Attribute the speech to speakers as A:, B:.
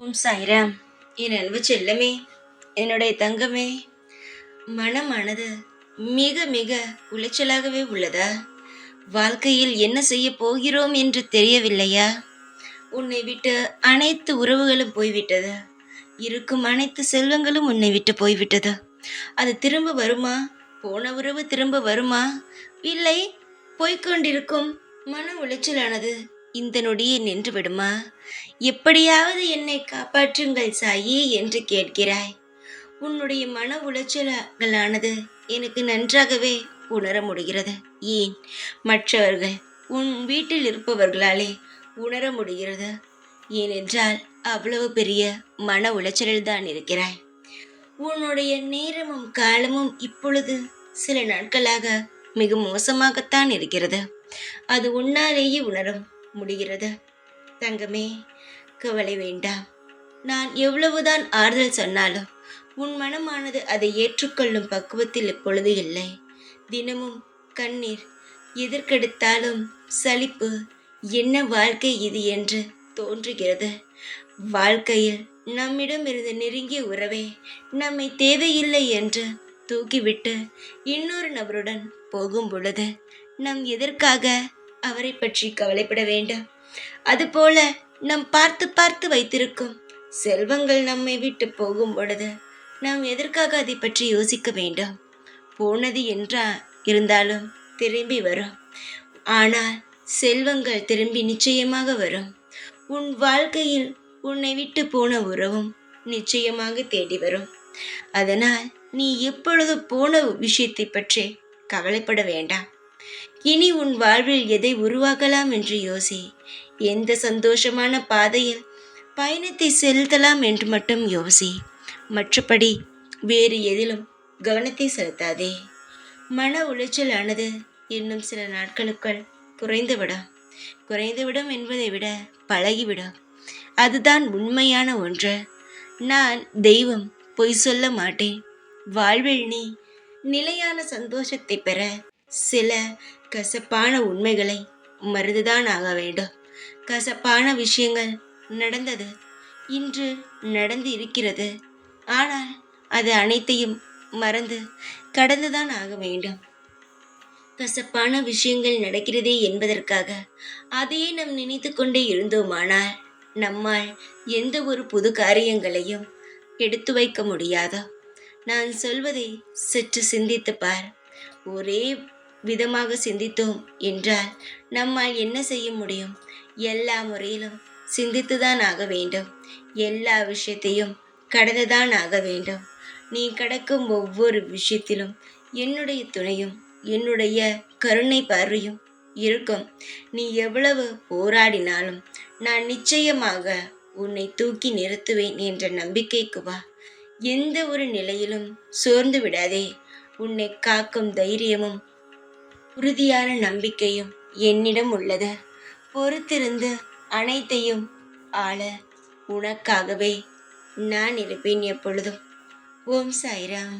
A: சாய்ராம். என் அன்பு செல்லமே, என்னுடைய தங்கமே, மனமானது மிக மிக உளைச்சலாகவே உள்ளதா? வாழ்க்கையில் என்ன செய்ய போகிறோம் என்று தெரியவில்லையா? உன்னை விட்டு அனைத்து உறவுகளும் போய்விட்டது. இருக்கும் அனைத்து செல்வங்களும் உன்னை விட்டு போய்விட்டது. அது திரும்ப வருமா? போன உறவு திரும்ப வருமா? இல்லை, போய்க்கொண்டிருக்கும் மன உளைச்சலானது இந்த நொடியே நின்று விடுமா? எப்படியாவது என்னை காப்பாற்றுங்கள் சாயி என்று கேட்கிறாய். உன்னுடைய மன உளைச்சல்களானது எனக்கு நன்றாகவே உணர முடிகிறது. ஏன், மற்றவர்கள் உன் வீட்டில் இருப்பவர்களாலே உணர முடிகிறது. ஏனென்றால் அவ்வளவு பெரிய மன உளைச்சலில் தான் இருக்கிறாய். உன்னுடைய நேரமும் காலமும் இப்பொழுது சில நாட்களாக மிக மோசமாகத்தான் இருக்கிறது. அது உன்னாலேயே உணர முடிகிறது. தங்கமே, கவலை வேண்டாம். நான் எவ்வளவுதான் ஆறுதல் சொன்னாலும் உன் மனமானது அதை ஏற்றுக்கொள்ளும் பக்குவத்தில் இப்பொழுது இல்லை. தினமும் கண்ணீர், எதற்கெடுத்தாலும் சலிப்பு. என்ன வாழ்க்கை இது என்று தோன்றுகிறது. வாழ்க்கையில் நம்மிடம் இருந்த நெருங்கிய உறவே நம்மை தேவையில்லை என்று தூக்கிவிட்டு இன்னொரு நபருடன் போகும் பொழுது நாம் எதற்காக அவரை பற்றி கவலைப்பட வேண்டும்? அதுபோல நாம் பார்த்து பார்த்து வைத்திருக்கும் செல்வங்கள் நம்மை விட்டு போகும் பொழுது நாம் எதற்காக அதை பற்றி யோசிக்க வேண்டும்? போனது என்றா இருந்தாலும் திரும்பி வரும். ஆனால் செல்வங்கள் திரும்பி நிச்சயமாக வரும். உன் வாழ்க்கையில் உன்னை விட்டு போன உறவும் நிச்சயமாக தேடி வரும். அதனால் நீ எப்பொழுது போன விஷயத்தை பற்றி கவலைப்பட வேண்டாம். இனி உன் வாழ்வில் எதை உருவாக்கலாம் என்று யோசி. எந்த சந்தோஷமான பாதையில் பயணத்தை செலுத்தலாம் என்று மட்டும் யோசி. மற்றபடி வேறு எதிலும் கவனத்தை செலுத்தாதே. மன உளைச்சலானது இன்னும் சில நாட்களுக்குள் குறைந்துவிடும் என்பதை விட பழகிவிடும். அதுதான் உண்மையான ஒன்று. நான் தெய்வம், பொய் சொல்ல மாட்டேன். வாழ்வில் நீ நிலையான சந்தோஷத்தை பெற சில கசப்பான உண்மைகளை மறந்துதான் ஆக வேண்டும். கசப்பான விஷயங்கள் நடந்தது, இன்று நடந்து இருக்கிறது. ஆனால் அது அனைத்தையும் மறந்து கடந்துதான் ஆக வேண்டும். கசப்பான விஷயங்கள் நடக்கிறதே என்பதற்காக அதையே நாம் நினைத்து கொண்டே இருந்தோமானால் நம்மால் எந்த ஒரு புது காரியங்களையும் எடுத்து வைக்க முடியாதா? நான் சொல்வதை சற்று சிந்தித்து பார். ஒரே விதமாக சிந்தித்தோம் என்றால் நம்மால் என்ன செய்ய முடியும்? எல்லா முறையிலும் சிந்தித்துதான் ஆக வேண்டும். எல்லா விஷயத்தையும் கடந்துதான் ஆக வேண்டும். நீ கடக்கும் ஒவ்வொரு விஷயத்திலும் என்னுடைய துணையும் என்னுடைய கருணை பார்வையும் இருக்கும். நீ எவ்வளவு போராடினாலும் நான் நிச்சயமாக உன்னை தூக்கி நிறுத்துவேன் என்ற நம்பிக்கைக்கு வா. எந்த ஒரு நிலையிலும் சோர்ந்து விடாதே. உன்னை காக்கும் தைரியமும் உறுதியான நம்பிக்கையும் என்னிடம் உள்ளது. பொறுத்திருந்து அனைத்தையும் ஆள உனக்காகவே நான் இருப்பேன் எப்பொழுதும். ஓம் சாய்ராம்.